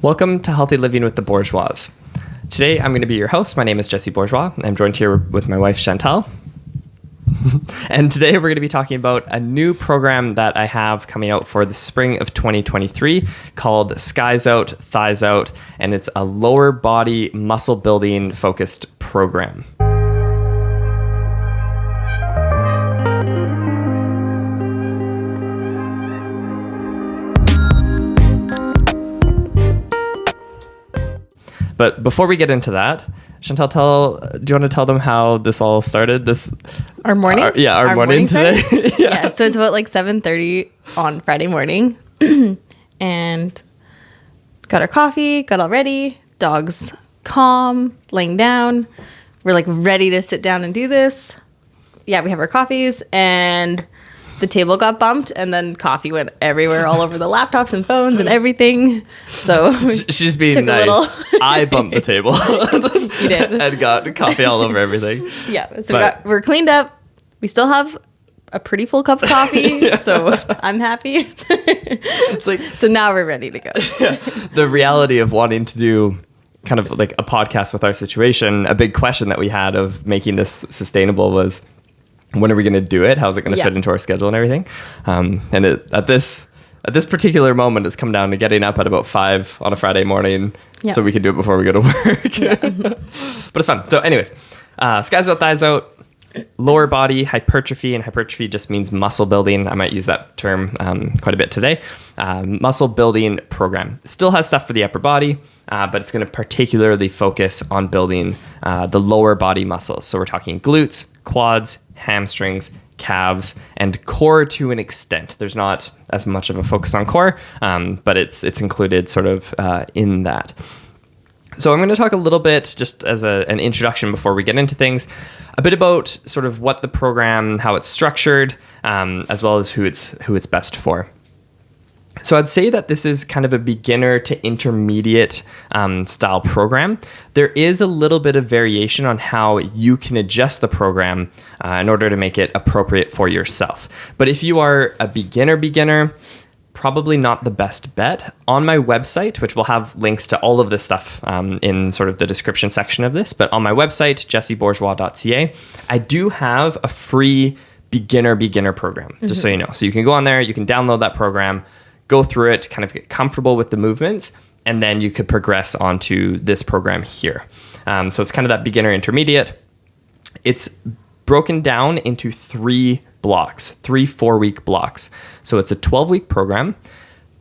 Welcome to Healthy Living with the Bourgeois. Today, I'm going to be your host. My name is Jesse Bourgeois. I'm joined here with my wife, Chantal. And today, we're going to be talking about a new program that I have coming out for the spring of 2023 called Skies Out, Thighs Out, and it's a lower body muscle building focused program. But before we get into that, Chantal, do you want to tell them how this all started? Our morning? Our morning today. Yeah, so it's about like 7:30 on Friday morning. And got our coffee, got all ready, dogs calm, laying down. We're like ready to sit down and do this. Yeah, we have our coffees and the table got bumped and then coffee went everywhere, all over the laptops and phones and everything. So she's being nice. I bumped the table. You did. And got coffee all over everything. Yeah. So we're cleaned up. We still have a pretty full cup of coffee. Yeah. So I'm happy. It's like, so now we're ready to go. Yeah, the reality of wanting to do kind of like a podcast with our situation, a big question that we had of making this sustainable was, when are we going to do it? How's it going to fit into our schedule and everything? And at this particular moment, it's come down to getting up at about 5 on a Friday morning so we can do it before we go to work. Yeah. But it's fun. So anyways, Skies Out, Thighs Out, lower body hypertrophy, and hypertrophy just means muscle building. I might use that term quite a bit today. Muscle building program. Still has stuff for the upper body, but it's going to particularly focus on building the lower body muscles. So we're talking glutes, quads, hamstrings, calves, and core to an extent. There's not as much of a focus on core, but it's included sort of in that. So I'm going to talk a little bit, just as an introduction before we get into things, a bit about sort of what the program, how it's structured, as well as who it's best for. So I'd say that this is kind of a beginner to intermediate style program. There is a little bit of variation on how you can adjust the program in order to make it appropriate for yourself. But if you are a beginner, probably not the best bet. On my website, which will have links to all of this stuff in sort of the description section of this, but on my website, jessebourgeois.ca, I do have a free beginner program, just so you know. So you can go on there, you can download that program, go through it, kind of get comfortable with the movements, and then you could progress onto this program here. So it's kind of that beginner intermediate. It's broken down into 3 blocks, 3 4-week blocks. So it's a 12-week program.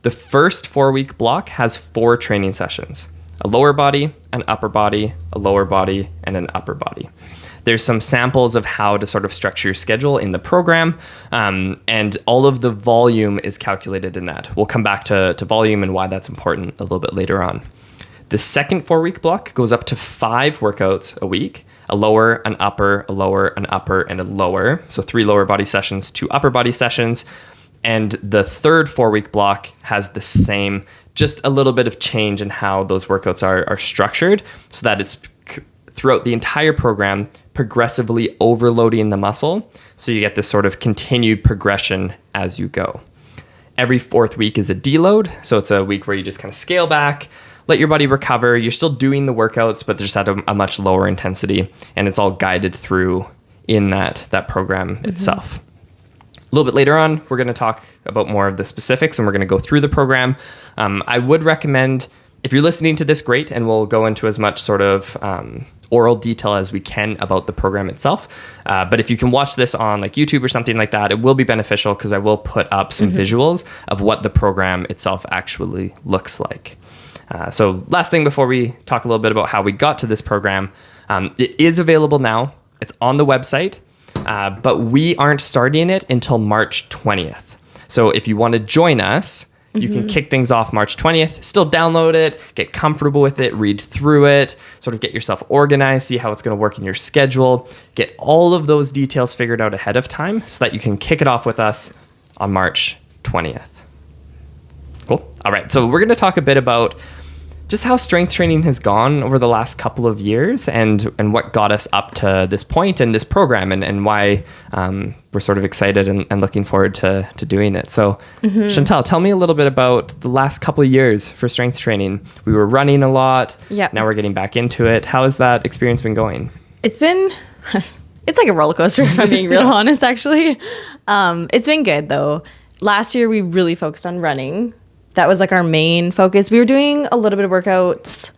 The first 4-week block has 4 training sessions: a lower body, an upper body, a lower body, and an upper body. There's some samples of how to sort of structure your schedule in the program, and all of the volume is calculated in that. We'll come back to volume and why that's important a little bit later on. The second 4-week block goes up to 5 workouts a week: a lower, an upper, a lower, an upper, and a lower. So 3 lower body sessions, 2 upper body sessions. And the third 4-week block has the same, just a little bit of change in how those workouts are structured, so that it's throughout the entire program progressively overloading the muscle, so you get this sort of continued progression as you go. Every 4th week is a deload, so it's a week where you just kind of scale back, let your body recover. You're still doing the workouts, but just at a much lower intensity, and it's all guided through in that program itself. A little bit later on, we're going to talk about more of the specifics, and we're going to go through the program. I would recommend, if you're listening to this, great, and we'll go into as much sort of oral detail as we can about the program itself. But if you can watch this on like YouTube or something like that, it will be beneficial, because I will put up some visuals of what the program itself actually looks like. So last thing before we talk a little bit about how we got to this program, it is available now. It's on the website, but we aren't starting it until March 20th. So if you want to join us, you can kick things off March 20th, still download it, get comfortable with it, read through it, sort of get yourself organized, see how it's going to work in your schedule, get all of those details figured out ahead of time so that you can kick it off with us on March 20th. Cool. All right. So we're going to talk a bit about just how strength training has gone over the last couple of years and what got us up to this point in this program and why we're sort of excited and looking forward to doing it. So Chantal, tell me a little bit about the last couple of years for strength training. We were running a lot. Yep. Now we're getting back into it. How has that experience been going? It's been, it's like a roller coaster if I'm being real honest, actually. It's been good though. Last year we really focused on running. That was like our main focus. We were doing a little bit of workouts.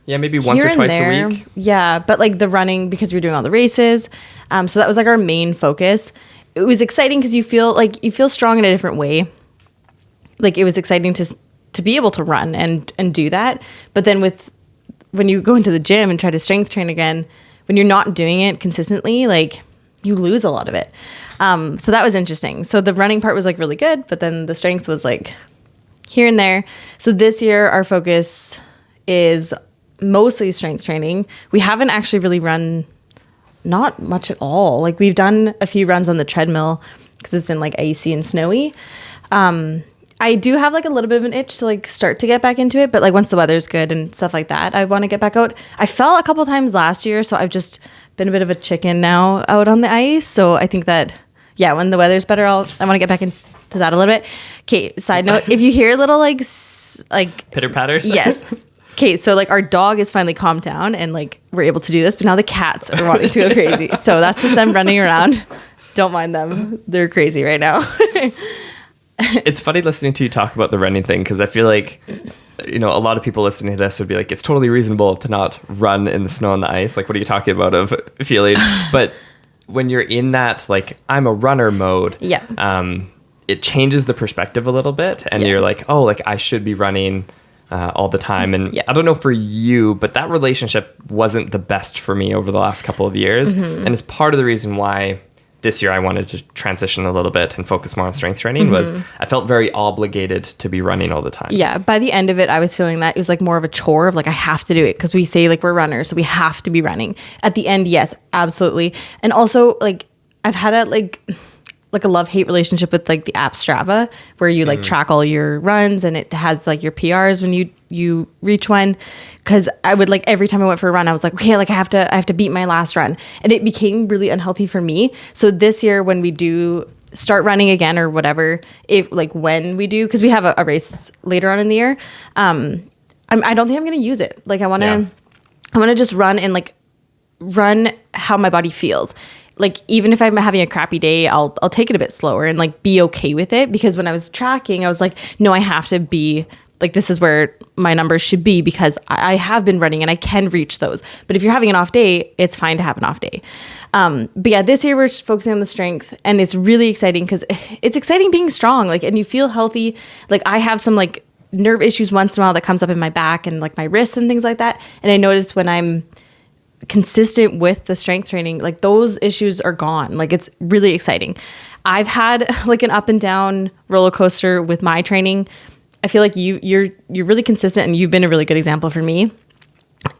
Yeah, maybe once or twice a week. Yeah, but like the running, because we were doing all the races. So that was like our main focus. It was exciting because you feel strong in a different way. Like it was exciting to be able to run and do that. But then when you go into the gym and try to strength train again, when you're not doing it consistently, like you lose a lot of it. So that was interesting. So the running part was like really good, but then the strength was like here and there. So this year our focus is mostly strength training. We haven't actually really run not much at all. Like we've done a few runs on the treadmill because it's been like icy and snowy. I do have like a little bit of an itch to like start to get back into it, but like once the weather's good and stuff like that, I want to get back out. I fell a couple times last year, so I've just been a bit of a chicken now out on the ice. So I think that, yeah, when the weather's better, I want to get back into that a little bit. Okay, side note, if you hear little like pitter patters. Yes. Okay, so like our dog is finally calmed down and like we're able to do this, but now the cats are wanting to go crazy. So that's just them running around. Don't mind them. They're crazy right now. It's funny listening to you talk about the running thing because I feel like, a lot of people listening to this would be like, it's totally reasonable to not run in the snow and the ice. Like, what are you talking about of feeling? But when you're in that, like, I'm a runner mode, it changes the perspective a little bit. And you're like, oh, like I should be running all the time. And I don't know for you, but that relationship wasn't the best for me over the last couple of years. And it's part of the reason why this year I wanted to transition a little bit and focus more on strength training was I felt very obligated to be running all the time. Yeah. By the end of it, I was feeling that it was like more of a chore of like, I have to do it because we say like we're runners, so we have to be running. At the end, yes, absolutely. And also like I've had a love-hate relationship with like the app Strava where you like track all your runs and it has like your PRs when you reach one. Cause I would like every time I went for a run, I was like, okay, like I have to beat my last run. And it became really unhealthy for me. So this year when we do start running again or whatever, when we do, cause we have a race later on in the year, I don't think I'm going to use it. Like I want to just run and like run how my body feels. Like, even if I'm having a crappy day, I'll take it a bit slower and like be okay with it. Because when I was tracking, I was like, no, I have to be like, this is where my numbers should be because I have been running and I can reach those. But if you're having an off day, it's fine to have an off day. But yeah, this year we're just focusing on the strength and it's really exciting because it's exciting being strong, like, and you feel healthy. Like I have some like nerve issues once in a while that comes up in my back and like my wrists and things like that. And I noticed when I'm consistent with the strength training, like those issues are gone. Like it's really exciting. I've had like an up and down roller coaster with my training. I feel like you're really consistent and you've been a really good example for me.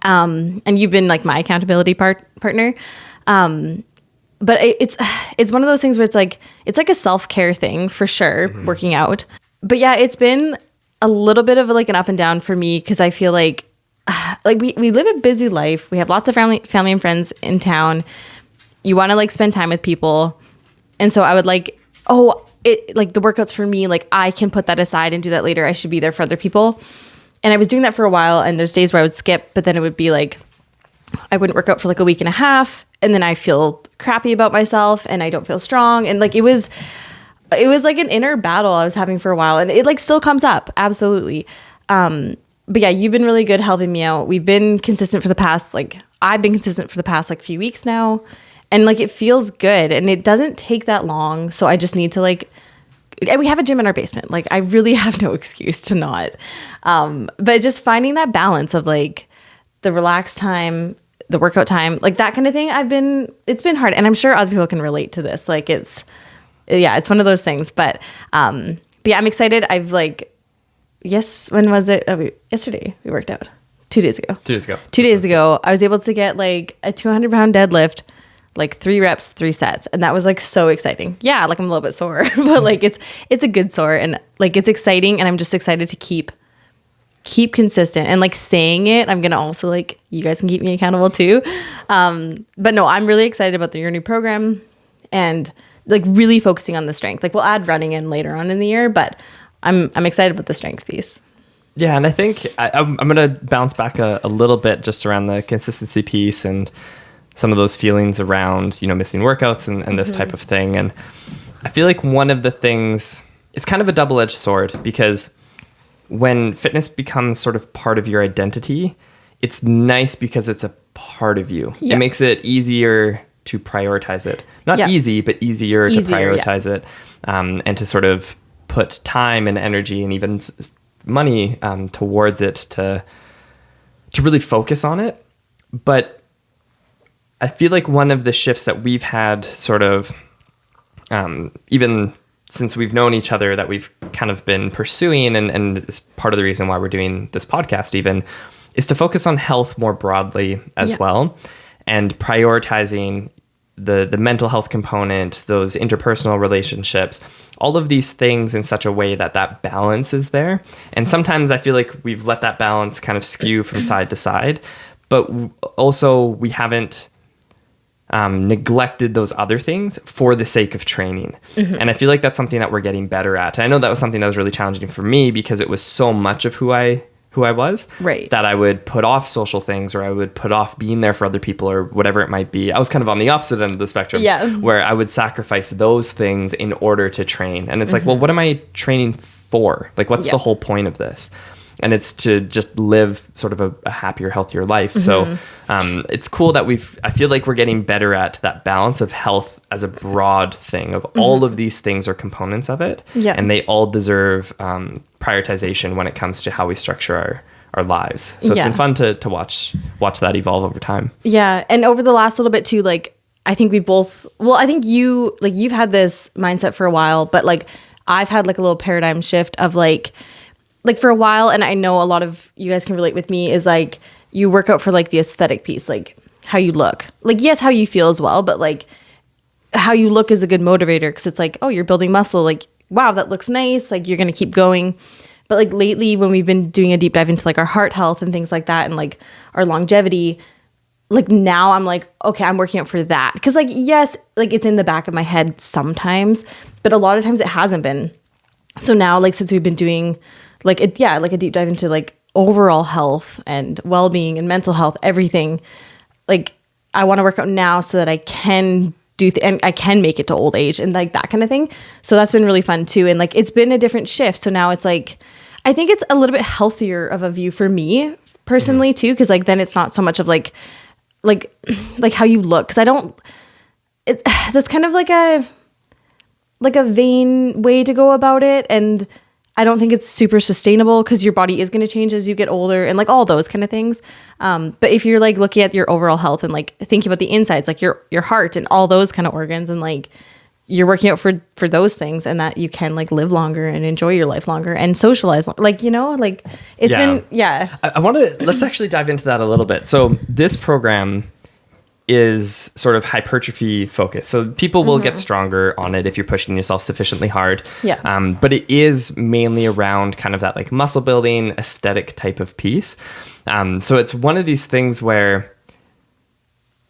And you've been like my accountability partner. But it's one of those things where it's like a self-care thing for sure, working out. But yeah, it's been a little bit of like an up and down for me because I feel like we live a busy life. We have lots of family and friends in town. You want to like spend time with people. And so I would like, like the workouts for me, like I can put that aside and do that later. I should be there for other people. And I was doing that for a while. And there's days where I would skip, but then it would be like, I wouldn't work out for like a week and a half. And then I feel crappy about myself and I don't feel strong. And like, it was like an inner battle I was having for a while and it like still comes up. Absolutely. But yeah, you've been really good helping me out. We've been consistent for the past, I've been consistent for the past few weeks now. And like, it feels good and it doesn't take that long. So I just need to and we have a gym in our basement. Like I really have no excuse to not. But just finding that balance of like the relaxed time, the workout time, like that kind of thing. It's been hard. And I'm sure other people can relate to this. Like it's one of those things, but yeah, I'm excited. When was it? Yesterday we worked out. 2 days ago. 2 days ago, I was able to get like a 200-pound deadlift, like 3 reps, 3 sets. And that was like so exciting. Yeah, like I'm a little bit sore, but like it's a good sore and like it's exciting. And I'm just excited to keep keep consistent and like saying it. I'm going to also like, you guys can keep me accountable too. But no, I'm really excited about your new program and like really focusing on the strength. Like we'll add running in later on in the year, but I'm excited about the strength piece. Yeah. And I think I'm going to bounce back a little bit just around the consistency piece and some of those feelings around, missing workouts and this type of thing. And I feel like one of the things, it's kind of a double-edged sword, because when fitness becomes sort of part of your identity, it's nice because it's a part of you. Yeah. It makes it easier to prioritize it. Not easy, but easier to prioritize it, and to sort of put time and energy and even money towards it to really focus on it. But I feel like one of the shifts that we've had sort of even since we've known each other that we've kind of been pursuing, and is part of the reason why we're doing this podcast even, is to focus on health more broadly as well, and prioritizing the mental health component, those interpersonal relationships, all of these things in such a way that balance is there. And sometimes I feel like we've let that balance kind of skew from side to side, but also we haven't neglected those other things for the sake of training. And I feel like that's something that we're getting better at. And I know that was something that was really challenging for me because it was so much of who I was, right, that I would put off social things, or I would put off being there for other people, or whatever it might be. I was kind of on the opposite end of the spectrum, where I would sacrifice those things in order to train. And it's like, well, what am I training for? Like, what's the whole point of this? And it's to just live sort of a happier, healthier life. So it's cool that I feel like we're getting better at that balance of health as a broad thing of all of these things are components of it. Yeah. And they all deserve prioritization when it comes to how we structure our lives. So it's been fun to watch that evolve over time. Yeah. And over the last little bit too, like, I think I think you've had this mindset for a while, but like I've had like a little paradigm shift of like for a while, and I know a lot of you guys can relate with me, is like you work out for like the aesthetic piece, like how you look, like yes, how you feel as well, but like how you look is a good motivator, because it's like, oh, you're building muscle, like wow, that looks nice, like you're gonna keep going. But like lately, when we've been doing a deep dive into like our heart health and things like that, and like our longevity, like now I'm like, okay, I'm working out for that, because like yes, like it's in the back of my head sometimes, but a lot of times it hasn't been. So now, like since we've been doing like a deep dive into like overall health and well-being and mental health, everything, like I want to work out now so that I can and I can make it to old age and like that kind of thing. So that's been really fun too. And like, it's been a different shift. So now it's like, I think it's a little bit healthier of a view for me personally too. Cause like, then it's not so much of like how you look. Cause that's kind of like a vain way to go about it. And I don't think it's super sustainable, because your body is going to change as you get older and like all those kind of things. But if you're like looking at your overall health and like thinking about the insides, like your heart and all those kind of organs, and like you're working out for those things, and that you can like live longer and enjoy your life longer and socialize, like, like it's been, I want to, let's actually dive into that a little bit. So this program is sort of hypertrophy focused. So people will get stronger on it if you're pushing yourself sufficiently hard. Yeah. But it is mainly around kind of that like muscle building aesthetic type of piece. So it's one of these things where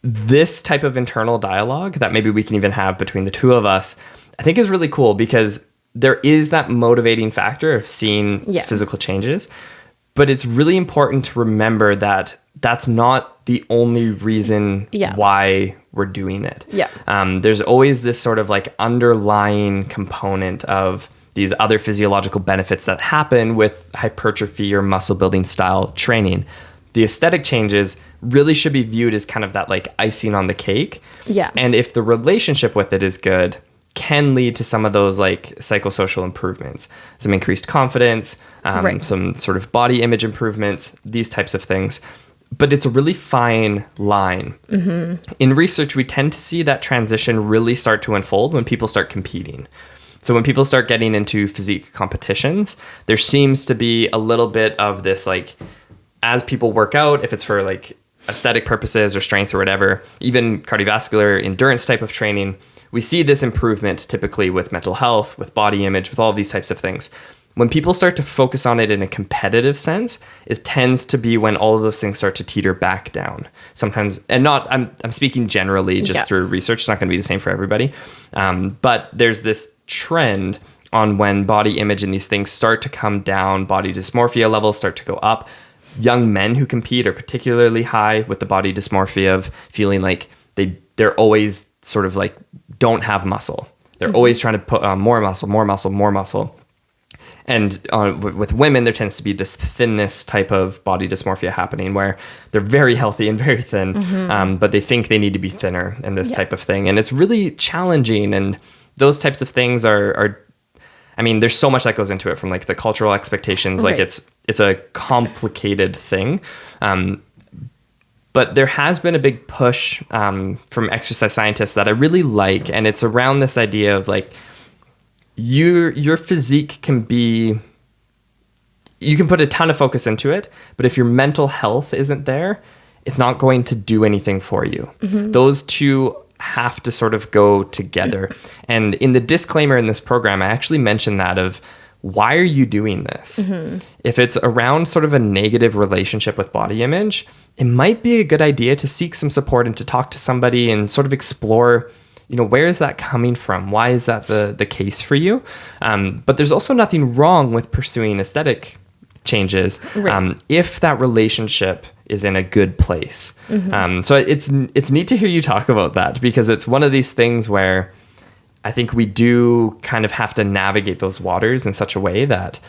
this type of internal dialogue that maybe we can even have between the two of us, I think is really cool, because there is that motivating factor of seeing physical changes. But it's really important to remember that that's not the only reason why we're doing it. Yeah. There's always this sort of like underlying component of these other physiological benefits that happen with hypertrophy or muscle building style training. The aesthetic changes really should be viewed as kind of that like icing on the cake. Yeah. And if the relationship with it is good, can lead to some of those like psychosocial improvements, some increased confidence, some sort of body image improvements, these types of things. But it's a really fine line. In research, we tend to see that transition really start to unfold when people start competing. So when people start getting into physique competitions, there seems to be a little bit of this, like, as people work out, if it's for like aesthetic purposes or strength or whatever, even cardiovascular endurance type of training, we see this improvement typically with mental health, with body image, with all of these types of things. when people start to focus on it in a competitive sense, it tends to be when all of those things start to teeter back down. Sometimes, and not, I'm speaking generally just through research. It's not going to be the same for everybody. But there's this trend on when body image and these things start to come down, body dysmorphia levels start to go up. Young men who compete are particularly high with the body dysmorphia of feeling like they're always sort of like don't have muscle. They're always trying to put on more muscle, more muscle, more muscle. And with women, there tends to be this thinness type of body dysmorphia happening where they're very healthy and very thin, but they think they need to be thinner and this type of thing. And it's really challenging. And those types of things are I mean, there's so much that goes into it, from like the cultural expectations. Like it's a complicated thing. But there has been a big push from exercise scientists that I really like. And it's around this idea of like, your physique can be, you can put a ton of focus into it, but if your mental health isn't there, it's not going to do anything for you. Those two have to sort of go together. And in the disclaimer in this program, I actually mentioned that of, why are you doing this? If it's around sort of a negative relationship with body image, it might be a good idea to seek some support and to talk to somebody and sort of explore, where is that coming from? Why is that the case for you? But there's also nothing wrong with pursuing aesthetic changes if that relationship is in a good place. So it's neat to hear you talk about that, because it's one of these things where I think we do kind of have to navigate those waters in such a way that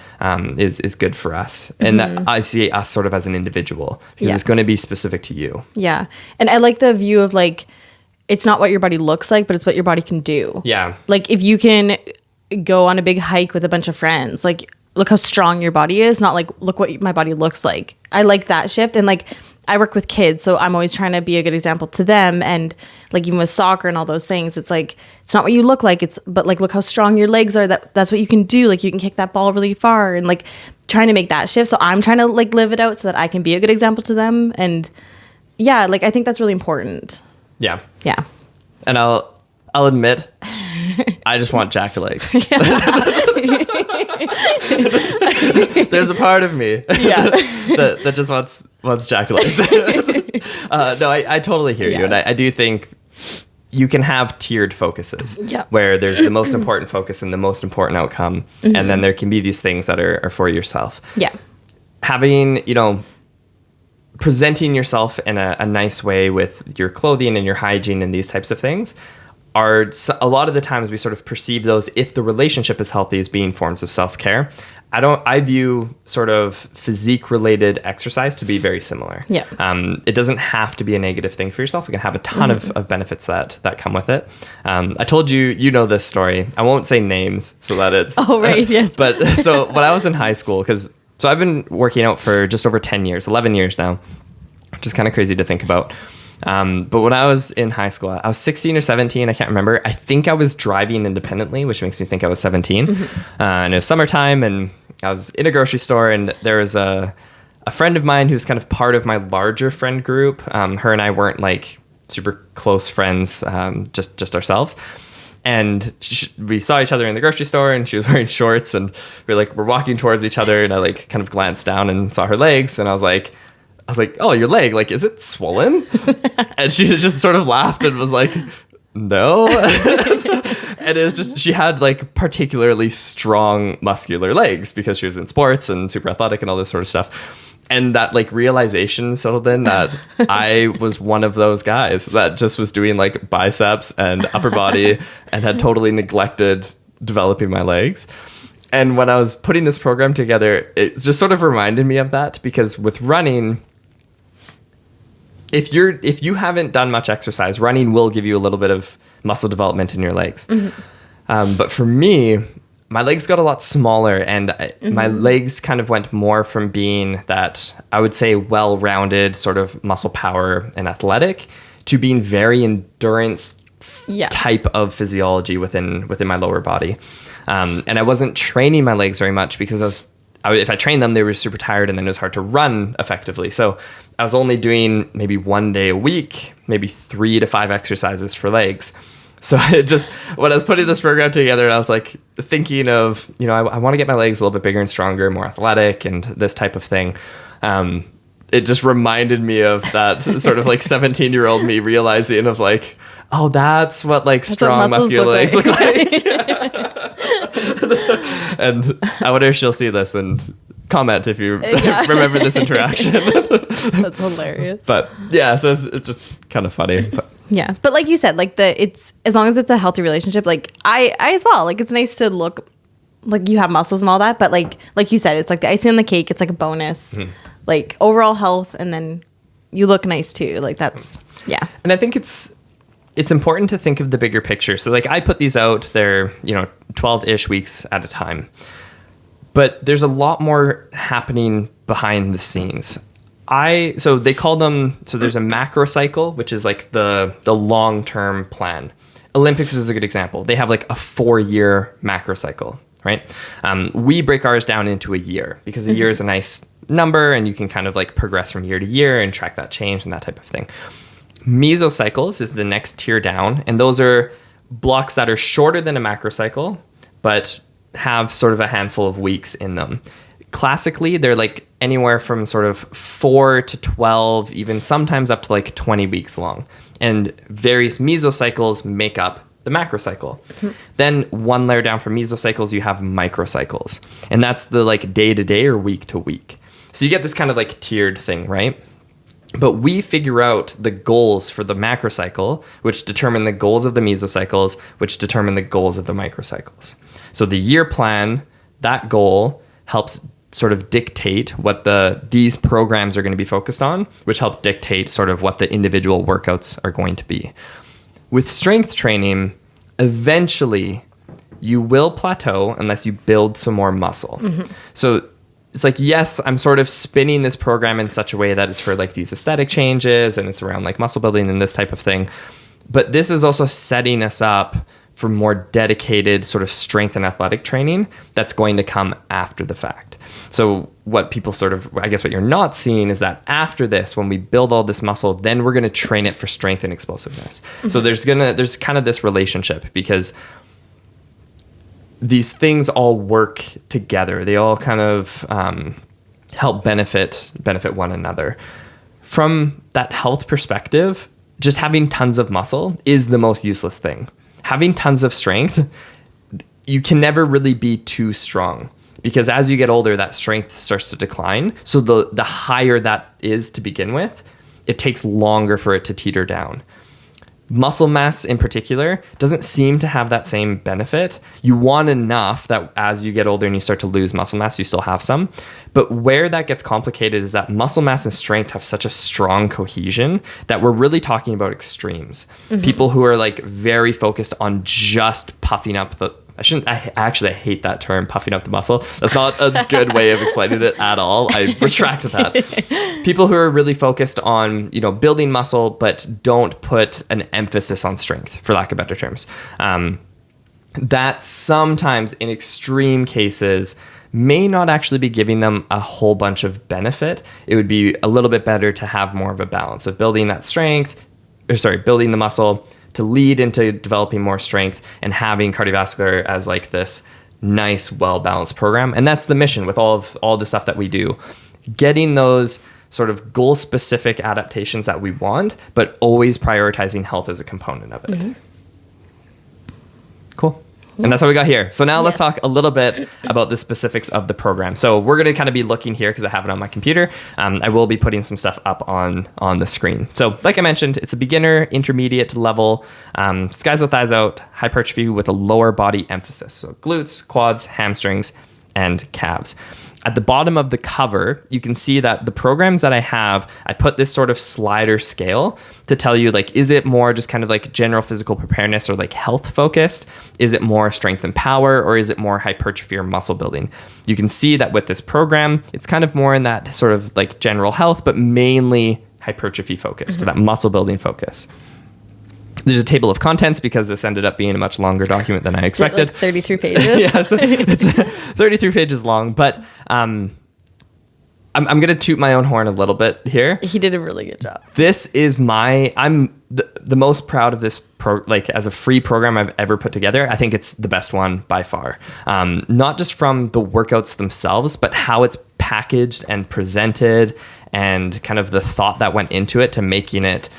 is good for us. And that I see us sort of as an individual, because it's going to be specific to you. Yeah. And I like the view of like, it's not what your body looks like, but it's what your body can do. Yeah. Like if you can go on a big hike with a bunch of friends, like look how strong your body is, not like, look what my body looks like. I like that shift. And like, I work with kids, so I'm always trying to be a good example to them. And like even with soccer and all those things, it's like, it's not what you look like, but like, look how strong your legs are. That's what you can do. Like you can kick that ball really far, and like trying to make that shift. So I'm trying to like live it out so that I can be a good example to them. And yeah, like I think that's really important. Yeah. Yeah. And I'll admit, I just want jacked legs. There's a part of me that just wants jacked legs. No, I totally hear you. And I do think you can have tiered focuses where there's the most important focus and the most important outcome. And then there can be these things that are for yourself. Yeah. Having, presenting yourself in a nice way with your clothing and your hygiene and these types of things are a lot of the times we sort of perceive those, if the relationship is healthy, as being forms of self-care. I view sort of physique related exercise to be very similar. Yeah. It doesn't have to be a negative thing for yourself. It can have a ton of benefits that come with it. I told you, this story. I won't say names so that it's... Oh, right. Yes. But so when I was in high school, so I've been working out for just over 10 years, 11 years now, which is kind of crazy to think about. But when I was in high school, I was 16 or 17. I can't remember. I think I was driving independently, which makes me think I was 17. And it was summertime, and I was in a grocery store, and there was a friend of mine who's kind of part of my larger friend group. Her and I weren't like super close friends, just ourselves. And we saw each other in the grocery store, and she was wearing shorts, and we're walking towards each other, and I like kind of glanced down and saw her legs, and I was like, oh, your leg, like, is it swollen? And she just sort of laughed and was like, no. And it was just, she had like particularly strong muscular legs because she was in sports and super athletic and all this sort of stuff. And that like realization settled in that I was one of those guys that just was doing like biceps and upper body and had totally neglected developing my legs. And when I was putting this program together, it just sort of reminded me of that, because with running, if you haven't done much exercise, running will give you a little bit of muscle development in your legs. But for me, my legs got a lot smaller, and my legs kind of went more from being that, I would say, well-rounded sort of muscle power and athletic to being very endurance type of physiology within my lower body. And I wasn't training my legs very much because if I trained them, they were super tired, and then it was hard to run effectively. So I was only doing maybe one day a week, maybe 3 to 5 exercises for legs. So it just, when I was putting this program together, I was like thinking of, I want to get my legs a little bit bigger and stronger, more athletic and this type of thing. It just reminded me of that sort of like 17-year-old me realizing of like, oh, that's what like strong muscular legs look like. And I wonder if she'll see this and comment if you remember this interaction. That's hilarious. But yeah, so it's just kind of funny. But. Yeah, but like you said, like it's as long as it's a healthy relationship. Like I as well. Like it's nice to look like you have muscles and all that. But like you said, it's like the icing on the cake. It's like a bonus. Mm-hmm. Like overall health, and then you look nice too. Like that's And I think it's important to think of the bigger picture. So like I put these out, they're 12-ish weeks at a time. But there's a lot more happening behind the scenes. So they call them, so there's a macro cycle, which is like the long-term plan. Olympics is a good example. They have like a 4-year macro cycle, right? We break ours down into a year because a year is a nice number and you can kind of like progress from year to year and track that change and that type of thing. Mesocycles is the next tier down, and those are blocks that are shorter than a macro cycle, but have sort of a handful of weeks in them. Classically, they're like anywhere from sort of 4 to 12, even sometimes up to like 20 weeks long. And various mesocycles make up the macrocycle. Mm-hmm. Then one layer down from mesocycles, you have microcycles. And that's the like day to day or week to week. So you get this kind of like tiered thing, right? But we figure out the goals for the macrocycle, which determine the goals of the mesocycles, which determine the goals of the microcycles. So the year plan, that goal helps sort of dictate what these programs are going to be focused on, which help dictate sort of what the individual workouts are going to be. With strength training, eventually you will plateau unless you build some more muscle. Mm-hmm. So it's like, yes, I'm sort of spinning this program in such a way that it's for like these aesthetic changes and it's around like muscle building and this type of thing. But this is also setting us up for more dedicated sort of strength and athletic training that's going to come after the fact. So what people sort of, I guess what you're not seeing is that after this, when we build all this muscle, then we're going to train it for strength and explosiveness. Mm-hmm. So there's kind of this relationship because these things all work together. They all kind of help benefit one another. From that health perspective, just having tons of muscle is the most useless thing. Having tons of strength, you can never really be too strong because as you get older, that strength starts to decline. So the higher that is to begin with, it takes longer for it to teeter down. Muscle mass in particular doesn't seem to have that same benefit. You want enough that as you get older and you start to lose muscle mass, you still have some. But where that gets complicated is that muscle mass and strength have such a strong cohesion that we're really talking about extremes. Mm-hmm. People who are like very focused on just puffing up I hate that term, puffing up the muscle. That's not a good way of explaining it at all. I retract that. People who are really focused on, building muscle, but don't put an emphasis on strength, for lack of better terms. That sometimes in extreme cases may not actually be giving them a whole bunch of benefit. It would be a little bit better to have more of a balance of building building the muscle, to lead into developing more strength and having cardiovascular as like this nice, well-balanced program. And that's the mission with all the stuff that we do. Getting those sort of goal-specific adaptations that we want, but always prioritizing health as a component of it. Mm-hmm. Cool. And that's what we got here. So now let's talk a little bit about the specifics of the program. So we're going to kind of be looking here because I have it on my computer. I will be putting some stuff up on the screen. So like I mentioned, it's a beginner, intermediate level, skies out, thighs out, hypertrophy with a lower body emphasis. So glutes, quads, hamstrings, and calves. At the bottom of the cover, you can see that the programs that I have, I put this sort of slider scale to tell you, like, is it more just kind of like general physical preparedness or like health focused? Is it more strength and power, or is it more hypertrophy or muscle building? You can see that with this program, it's kind of more in that sort of like general health, but mainly hypertrophy focused, that muscle building focus. There's a table of contents because this ended up being a much longer document than I expected. Like 33 pages. Yeah, so it's 33 pages long, but I'm going to toot my own horn a little bit here. He did a really good job. This is I'm the most proud of this like as a free program I've ever put together. I think it's the best one by far. Not just from the workouts themselves, but how it's packaged and presented and kind of the thought that went into it to making it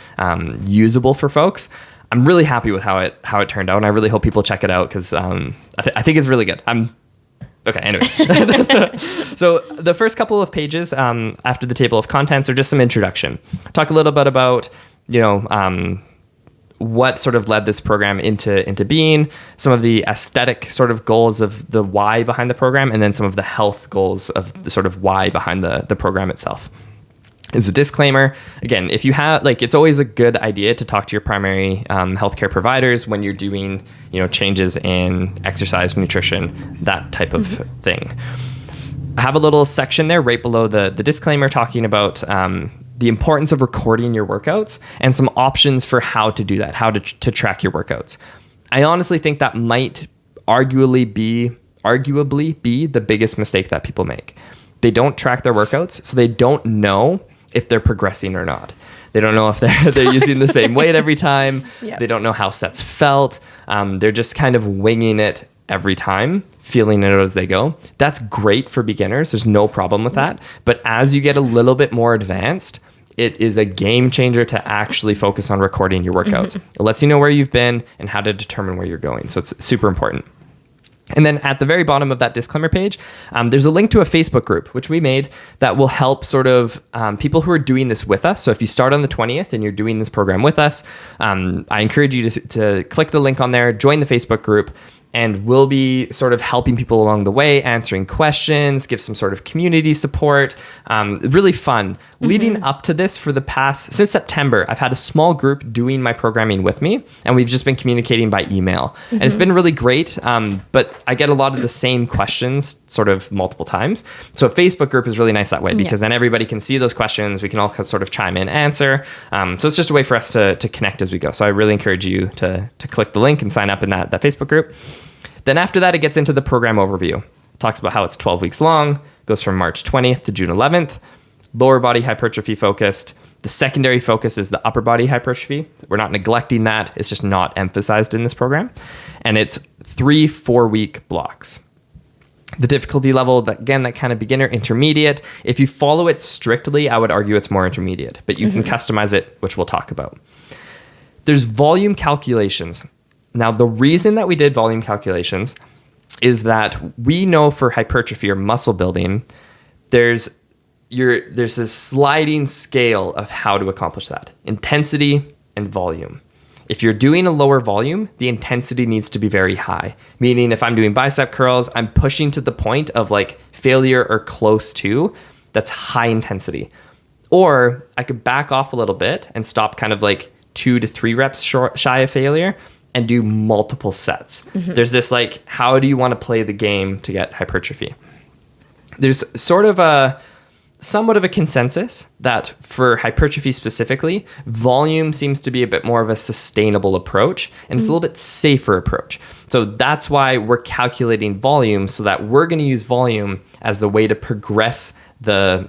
usable for folks. I'm really happy with how it turned out, and I really hope people check it out because I think it's really good. Okay, anyway. So the first couple of pages after the table of contents are just some introduction. Talk a little bit about, what sort of led this program into being, some of the aesthetic sort of goals of the why behind the program, and then some of the health goals of the sort of why behind the program itself. As a disclaimer, again, if you have, it's always a good idea to talk to your primary healthcare providers when you're doing, changes in exercise, nutrition, that type of thing. I have a little section there right below the disclaimer talking about the importance of recording your workouts and some options for how to do that, how to track your workouts. I honestly think that might arguably be the biggest mistake that people make. They don't track their workouts, so they don't know if they're progressing or not. They don't know if they're using the same weight every time. Yep. They don't know how sets felt. They're just kind of winging it every time, feeling it out as they go. That's great for beginners. There's no problem with that. But as you get a little bit more advanced, it is a game changer to actually focus on recording your workouts. It lets you know where you've been and how to determine where you're going. So it's super important. And then at the very bottom of that disclaimer page, there's a link to a Facebook group, which we made, that will help sort of people who are doing this with us. So if you start on the 20th and you're doing this program with us, I encourage you to click the link on there, join the Facebook group, and we'll be sort of helping people along the way, answering questions, give some sort of community support. Really fun. Leading up to this since September, I've had a small group doing my programming with me, and we've just been communicating by email. And it's been really great, but I get a lot of the same questions sort of multiple times. So a Facebook group is really nice that way because then everybody can see those questions. We can all sort of chime in, answer. So it's just a way for us to connect as we go. So I really encourage you to click the link and sign up in that Facebook group. Then after that, it gets into the program overview. It talks about how it's 12 weeks long, goes from March 20th to June 11th, lower body hypertrophy focused. The secondary focus is the upper body hypertrophy. We're not neglecting that. It's just not emphasized in this program. And it's 3 4-week blocks. The difficulty level, again, that kind of beginner, intermediate. If you follow it strictly, I would argue it's more intermediate, but you can customize it, which we'll talk about. There's volume calculations. Now, the reason that we did volume calculations is that we know for hypertrophy or muscle building, there's a sliding scale of how to accomplish that. Intensity and volume. If you're doing a lower volume, the intensity needs to be very high. Meaning if I'm doing bicep curls, I'm pushing to the point of failure or close to. That's high intensity. Or I could back off a little bit and stop kind of 2 to 3 reps shy of failure and do multiple sets. There's this how do you want to play the game to get hypertrophy? There's sort of somewhat of a consensus that for hypertrophy specifically, volume seems to be a bit more of a sustainable approach, and it's a little bit safer approach. So that's why we're calculating volume, so that we're going to use volume as the way to progress the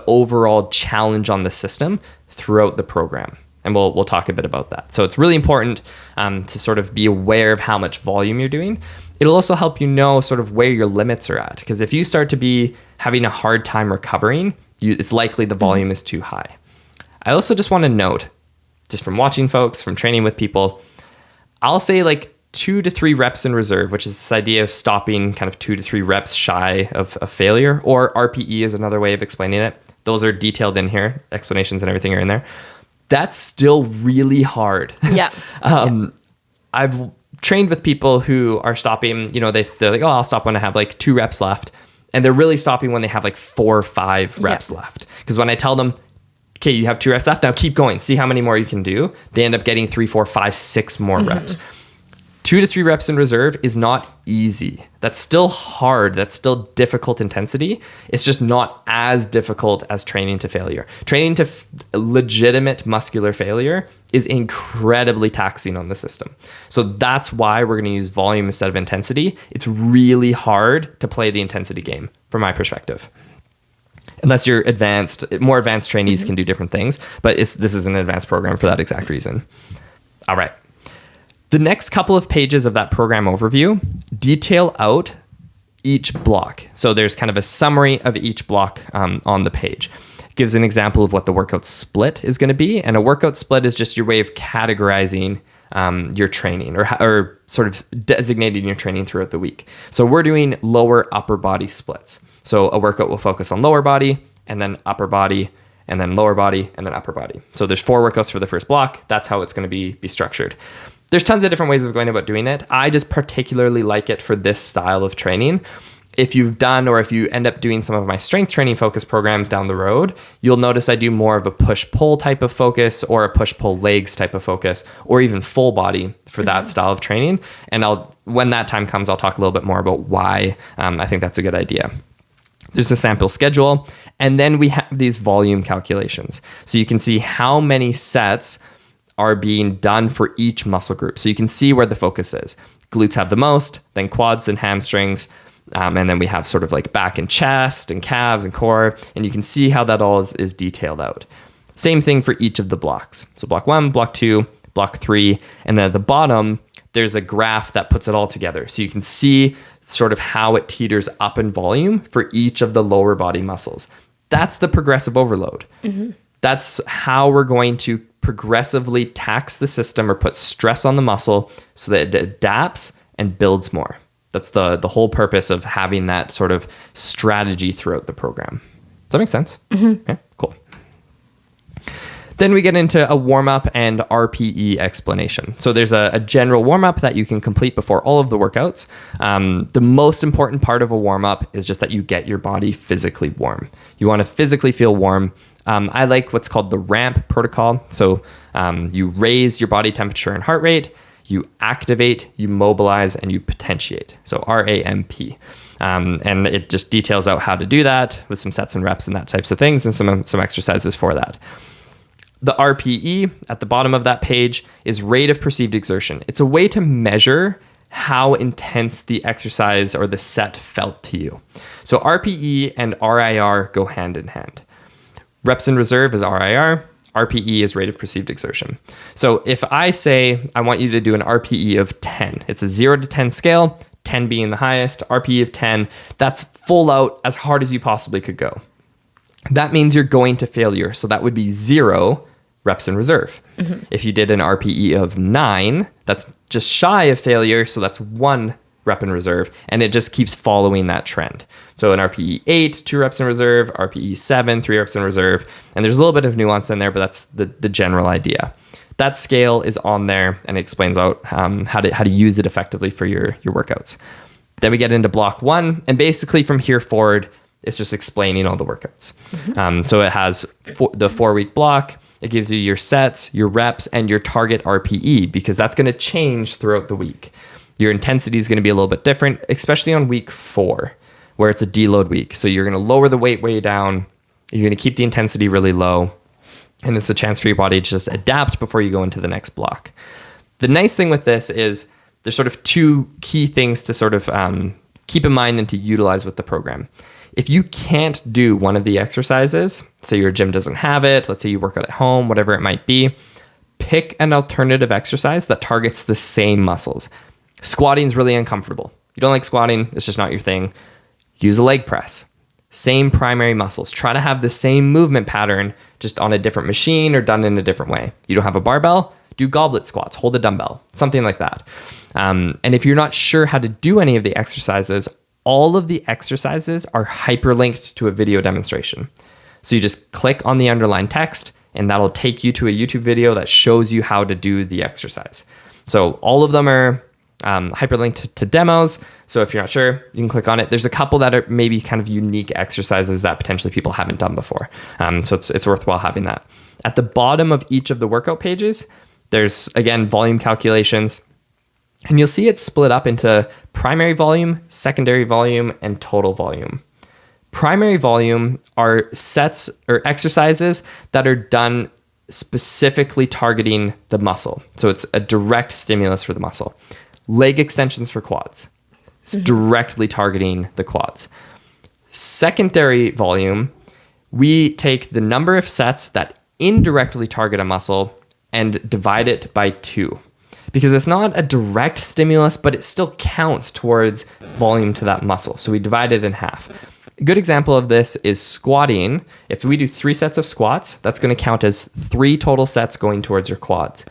overall challenge on the system throughout the program. And we'll talk a bit about that. So it's really important to sort of be aware of how much volume you're doing. It'll also help you know sort of where your limits are at. Because if you start to be having a hard time recovering, it's likely the volume is too high. I also just want to note, just from watching folks, from training with people, I'll say 2 to 3 reps in reserve, which is this idea of stopping kind of 2 to 3 reps shy of failure, or RPE is another way of explaining it. Those are detailed in here. Explanations and everything are in there. That's still really hard. Yeah. I've trained with people who are stopping, they're like, oh, I'll stop when I have 2 reps left. And they're really stopping when they have 4 or 5 reps left. Because when I tell them, okay, you have 2 reps left, now keep going, see how many more you can do, they end up getting 3, 4, 5, 6 more reps. 2 to 3 reps in reserve is not easy. That's still hard. That's still difficult intensity. It's just not as difficult as training to failure. Training to legitimate muscular failure is incredibly taxing on the system. So that's why we're going to use volume instead of intensity. It's really hard to play the intensity game from my perspective. unless you're advanced. More advanced trainees can do different things, but this is an advanced program for that exact reason. All right. The next couple of pages of that program overview detail out each block. So there's kind of a summary of each block on the page. It gives an example of what the workout split is going to be. And a workout split is just your way of categorizing your training or sort of designating your training throughout the week. So we're doing lower upper body splits. So a workout will focus on lower body and then upper body and then lower body and then upper body. So there's 4 workouts for the first block. That's how it's going to be structured. There's tons of different ways of going about doing it. I just particularly like it for this style of training. If you've done, or if you end up doing some of my strength training focus programs down the road, you'll notice I do more of a push-pull type of focus or a push-pull legs type of focus, or even full body for that style of training. And when that time comes, I'll talk a little bit more about why I think that's a good idea. There's a sample schedule, and then we have these volume calculations. So you can see how many sets are being done for each muscle group. So you can see where the focus is. Glutes have the most, then quads, then hamstrings, and then we have sort of like back and chest and calves and core, and you can see how that all is detailed out. Same thing for each of the blocks. So block 1, block 2, block 3, and then at the bottom, there's a graph that puts it all together. So you can see sort of how it teeters up in volume for each of the lower body muscles. That's the progressive overload. That's how we're going to progressively tax the system or put stress on the muscle so that it adapts and builds more. That's the whole purpose of having that sort of strategy throughout the program. Does that make sense? Yeah, cool. Then we get into a warm-up and RPE explanation. So there's a general warm-up that you can complete before all of the workouts. The most important part of a warm-up is just that you get your body physically warm. You want to physically feel warm. I like what's called the ramp protocol. So you raise your body temperature and heart rate, you activate, you mobilize, and you potentiate. So RAMP. And it just details out how to do that with some sets and reps and that types of things, and some exercises for that. The RPE at the bottom of that page is rate of perceived exertion. It's a way to measure how intense the exercise or the set felt to you. So RPE and RIR go hand in hand. Reps in reserve is RIR. RPE is rate of perceived exertion. So if I say I want you to do an RPE of 10, it's a 0 to 10 scale, 10 being the highest, RPE of 10, that's full out as hard as you possibly could go. That means you're going to failure. So that would be 0 reps in reserve. If you did an RPE of 9, that's just shy of failure. So that's 1 rep in reserve. And it just keeps following that trend. So an RPE 8, 2 reps in reserve, RPE 7, 3 reps in reserve. And there's a little bit of nuance in there, but that's the general idea. That scale is on there and it explains out how to use it effectively for your workouts. Then we get into block 1. And basically from here forward, it's just explaining all the workouts. So it has the 4-week block. It gives you your sets, your reps, and your target RPE, because that's going to change throughout the week. Your intensity is going to be a little bit different, especially on week 4, where it's a deload week. So you're going to lower the weight way down. You're going to keep the intensity really low. And it's a chance for your body to just adapt before you go into the next block. The nice thing with this is there's sort of 2 key things to sort of keep in mind and to utilize with the program. If you can't do one of the exercises, say your gym doesn't have it, let's say you work out at home, whatever it might be, pick an alternative exercise that targets the same muscles. Squatting is really uncomfortable. You don't like squatting, it's just not your thing. Use a leg press. Same primary muscles. Try to have the same movement pattern, just on a different machine or done in a different way. You don't have a barbell? Do goblet squats, hold a dumbbell, something like that. And if you're not sure how to do any of the exercises, all of the exercises are hyperlinked to a video demonstration. So you just click on the underlined text and that'll take you to a YouTube video that shows you how to do the exercise. So all of them are hyperlinked to demos. So if you're not sure, you can click on it. There's a couple that are maybe kind of unique exercises that potentially people haven't done before. So it's worthwhile having that. At the bottom of each of the workout pages, there's, again, volume calculations. And you'll see it split up into primary volume, secondary volume, and total volume. Primary volume are sets or exercises that are done specifically targeting the muscle. So it's a direct stimulus for the muscle. Leg extensions for quads. It's directly targeting the quads. Secondary volume we take the number of sets that indirectly target a muscle and divide it by 2. Because it's not a direct stimulus, but it still counts towards volume to that muscle. So we divide it in half. A good example of this is squatting. If we do 3 sets of squats, that's going to count as 3 total sets going towards your quads.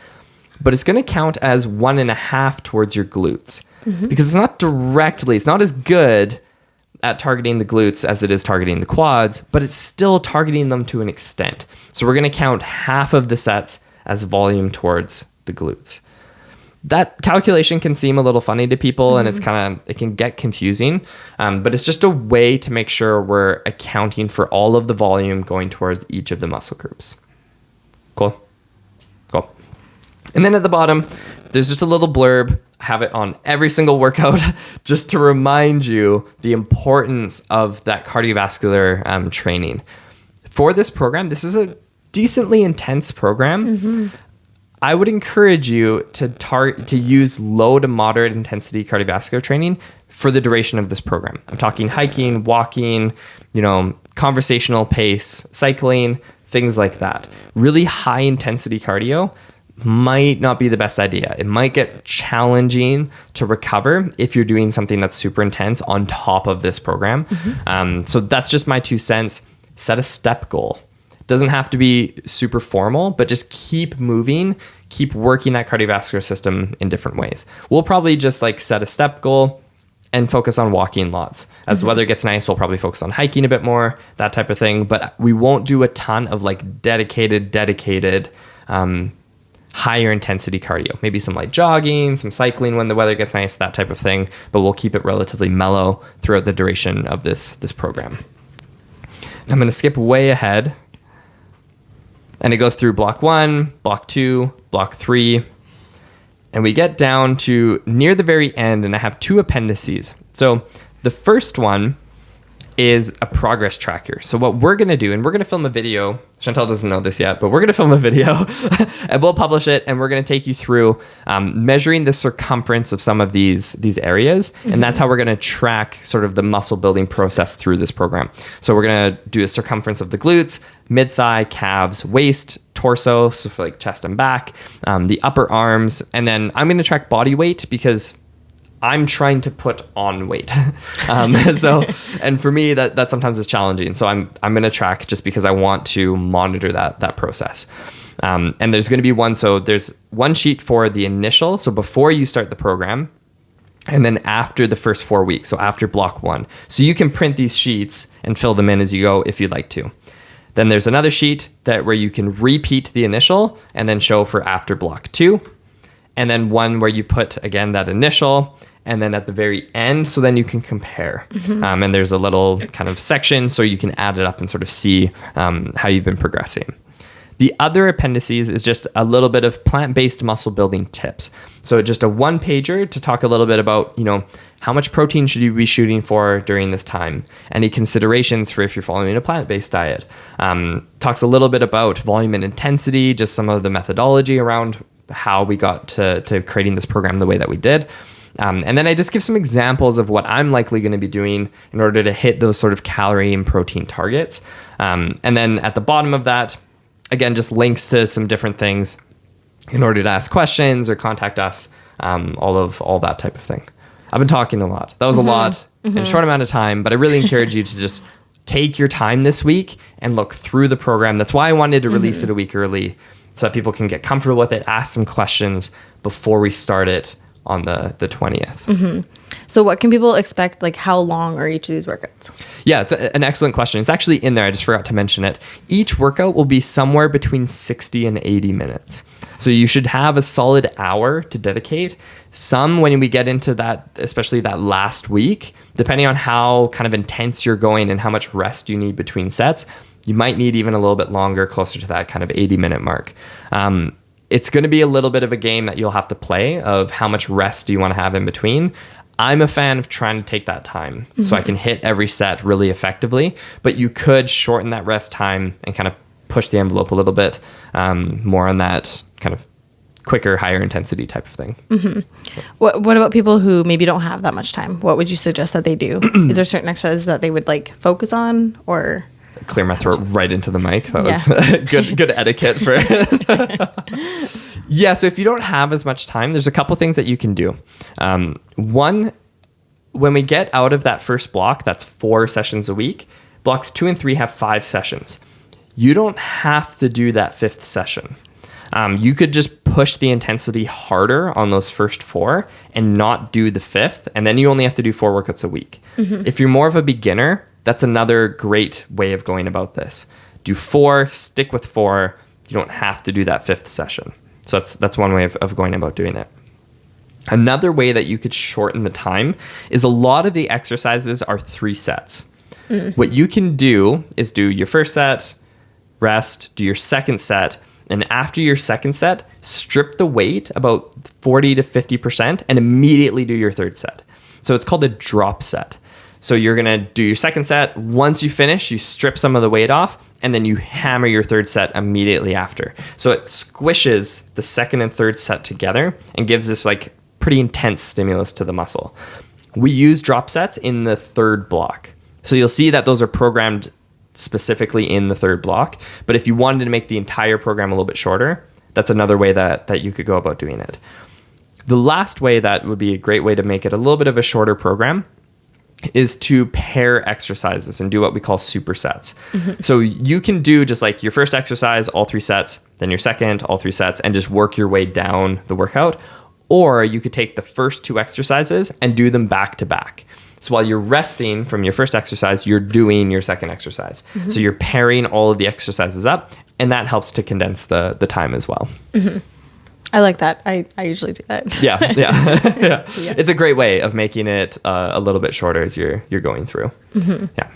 But it's going to count as 1.5 towards your glutes. Because it's not as good at targeting the glutes as it is targeting the quads, but it's still targeting them to an extent. So we're going to count half of the sets as volume towards the glutes. That calculation can seem a little funny to people, and it can get confusing, but it's just a way to make sure we're accounting for all of the volume going towards each of the muscle groups. Cool. And then at the bottom, there's just a little blurb. I have it on every single workout just to remind you the importance of that cardiovascular training. For this program, this is a decently intense program. I would encourage you to use low to moderate intensity cardiovascular training for the duration of this program. I'm talking hiking, walking, conversational pace, cycling, things like that. Really high intensity cardio might not be the best idea. It might get challenging to recover if you're doing something that's super intense on top of this program. So that's just my 2 cents. Set a step goal. Doesn't have to be super formal, but just keep moving, keep working that cardiovascular system in different ways. We'll probably just set a step goal and focus on walking lots. As the weather gets nice, we'll probably focus on hiking a bit more, that type of thing. But we won't do a ton of dedicated higher intensity cardio. Maybe some light jogging, some cycling when the weather gets nice, that type of thing. But we'll keep it relatively mellow throughout the duration of this program. I'm going to skip way ahead. And it goes through block 1, block 2, block 3. And we get down to near the very end, and I have 2 appendices. So the first one is a progress tracker. So what we're going to do, and we're going to film a video. Chantal doesn't know this yet, but we're going to film a video and we'll publish it. And we're going to take you through measuring the circumference of some of these areas. And that's how we're going to track sort of the muscle building process through this program. So we're going to do a circumference of the glutes, mid-thigh, calves, waist, torso, so for chest and back, the upper arms. And then I'm going to track body weight because I'm trying to put on weight. And for me, that sometimes is challenging. So I'm going to track just because I want to monitor that process. And there's going to be there's one sheet for the initial. So before you start the program, and then after the first 4 weeks. So after block 1. So you can print these sheets and fill them in as you go if you'd like to. Then there's another sheet where you can repeat the initial and then show for after block 2. And then one where you put, again, that initial, and then at the very end, so then you can compare. And there's a little kind of section so you can add it up and sort of see how you've been progressing. The other appendices is just a little bit of plant-based muscle building tips. So just a 1-pager to talk a little bit about, how much protein should you be shooting for during this time? Any considerations for if you're following a plant-based diet? Talks a little bit about volume and intensity, just some of the methodology around how we got to creating this program the way that we did. And then I just give some examples of what I'm likely going to be doing in order to hit those sort of calorie and protein targets. And then at the bottom of that, again, just links to some different things in order to ask questions or contact us, all that type of thing. I've been talking a lot. That was a lot in a short amount of time, but I really encourage you to just take your time this week and look through the program. That's why I wanted to release it a week early so that people can get comfortable with it, ask some questions before we start it on the 20th. So what can people expect? How long are each of these workouts? Yeah, it's an excellent question. It's actually in there. I just forgot to mention it. Each workout will be somewhere between 60 and 80 minutes. So you should have a solid hour to dedicate. Some, when we get into that, especially that last week, depending on how kind of intense you're going and how much rest you need between sets, you might need even a little bit longer, closer to that kind of 80-minute mark. It's going to be a little bit of a game that you'll have to play of how much rest do you want to have in between. I'm a fan of trying to take that time so I can hit every set really effectively, but you could shorten that rest time and kind of push the envelope a little bit more on that kind of quicker, higher intensity type of thing. What about people who maybe don't have that much time? What would you suggest that they do? Is there certain exercises that they would focus on or? clear my throat right into the mic. That was good etiquette for it. Yeah, so if you don't have as much time, there's a couple things that you can do. One, when we get out of that first block, that's 4 sessions a week. Blocks 2 and 3 have 5 sessions. You don't have to do that 5th session. You could just push the intensity harder on those first 4 and not do the 5th, and then you only have to do 4 workouts a week. If you're more of a beginner, that's another great way of going about this. Do 4, stick with 4. You don't have to do that 5th session. So that's one way of going about doing it. Another way that you could shorten the time is a lot of the exercises are 3 sets. What you can do is do your first set, rest, do your second set, and after your second set, strip the weight about 40 to 50% and immediately do your third set. So it's called a drop set. So you're going to do your second set. Once you finish, you strip some of the weight off, and then you hammer your third set immediately after. So it squishes the second and third set together and gives this like pretty intense stimulus to the muscle. We use drop sets in the 3rd block. So you'll see that those are programmed specifically in the 3rd block. But if you wanted to make the entire program a little bit shorter, that's another way that you could go about doing it. The last way that would be a great way to make it a little bit of a shorter program is to pair exercises and do what we call supersets. So you can do just like your first exercise, all 3 sets, then your second, all 3 sets, and just work your way down the workout. Or you could take the first 2 exercises and do them back to back. So while you're resting from your first exercise, you're doing your second exercise. So you're pairing all of the exercises up, and that helps to condense the time as well. I like that. I usually do that. Yeah. It's a great way of making it a little bit shorter as you're going through. Yeah.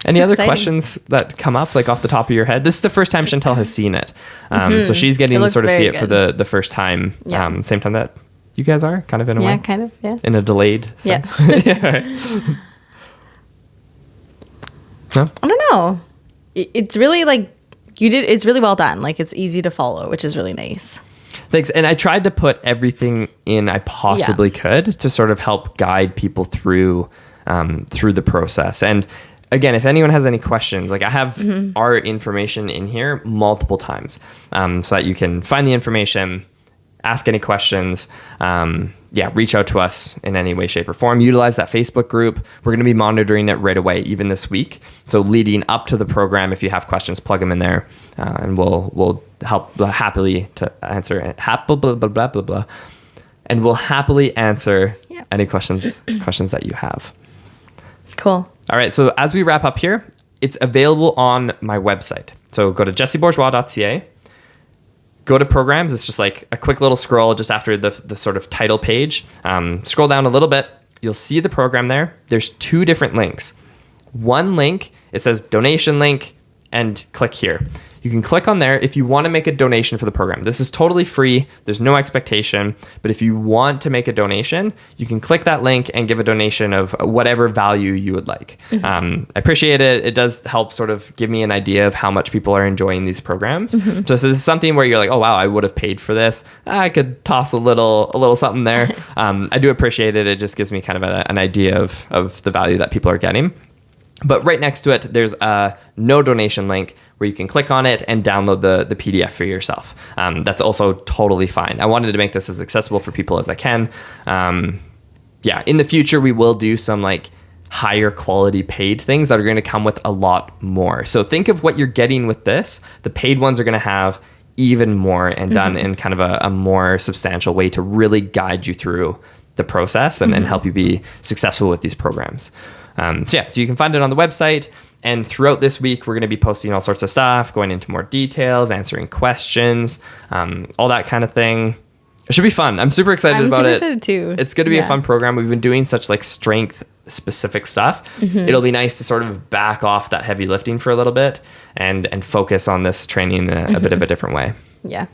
Any other questions that come up like off the top of your head? This is the first time Chantel has seen it. So she's getting to sort of see it for the first time. Same time that you guys are, kind of in a way. Yeah, kind of, yeah. In a delayed sense. Yeah. No? I don't know. It's really like, it's really well done. Like, it's easy to follow, which is really nice. Thanks. And I tried to put everything in I possibly could to sort of help guide people through the process. And again, if anyone has any questions, like I have our information in here multiple times so that you can find the information, ask any questions, reach out to us in any way, shape, or form. Utilize that Facebook group. We're going to be monitoring it right away, even this week. So leading up to the program, if you have questions, plug them in there, and we'll help happily to answer it. And we'll happily answer any questions that you have. Cool. All right. So as we wrap up here, it's available on my website. So go to jessebourgeois.ca. Go to programs. It's just like a quick little scroll just after the sort of title page. Scroll down a little bit. You'll see the program there. There's 2 different links. One link, it says donation link, and click here. You can click on there if you want to make a donation for the program. This is totally free. There's no expectation. But if you want to make a donation, you can click that link and give a donation of whatever value you would like. I appreciate it. It does help sort of give me an idea of how much people are enjoying these programs. So if this is something where you're like, oh, wow, I would have paid for this, I could toss a little something there. I do appreciate it. It just gives me kind of an idea of the value that people are getting. But right next to it, there's a no donation link where you can click on it and download the PDF for yourself. That's also totally fine. I wanted to make this as accessible for people as I can. In the future, we will do some like higher quality paid things that are going to come with a lot more. So think of what you're getting with this. The paid ones are going to have even more and done in kind of a more substantial way to really guide you through the process and help you be successful with these programs. So you can find it on the website. And throughout this week, we're going to be posting all sorts of stuff, going into more details, answering questions, all that kind of thing. It should be fun. I'm super excited about it. I'm super excited too. It's going to be a fun program. We've been doing such like strength specific stuff. It'll be nice to sort of back off that heavy lifting for a little bit and focus on this training in a bit of a different way. Yeah.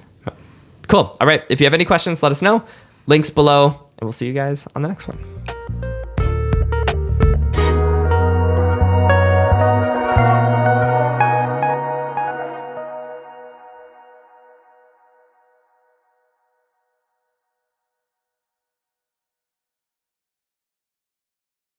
Cool. All right. If you have any questions, let us know. Links below, and we'll see you guys on the next one.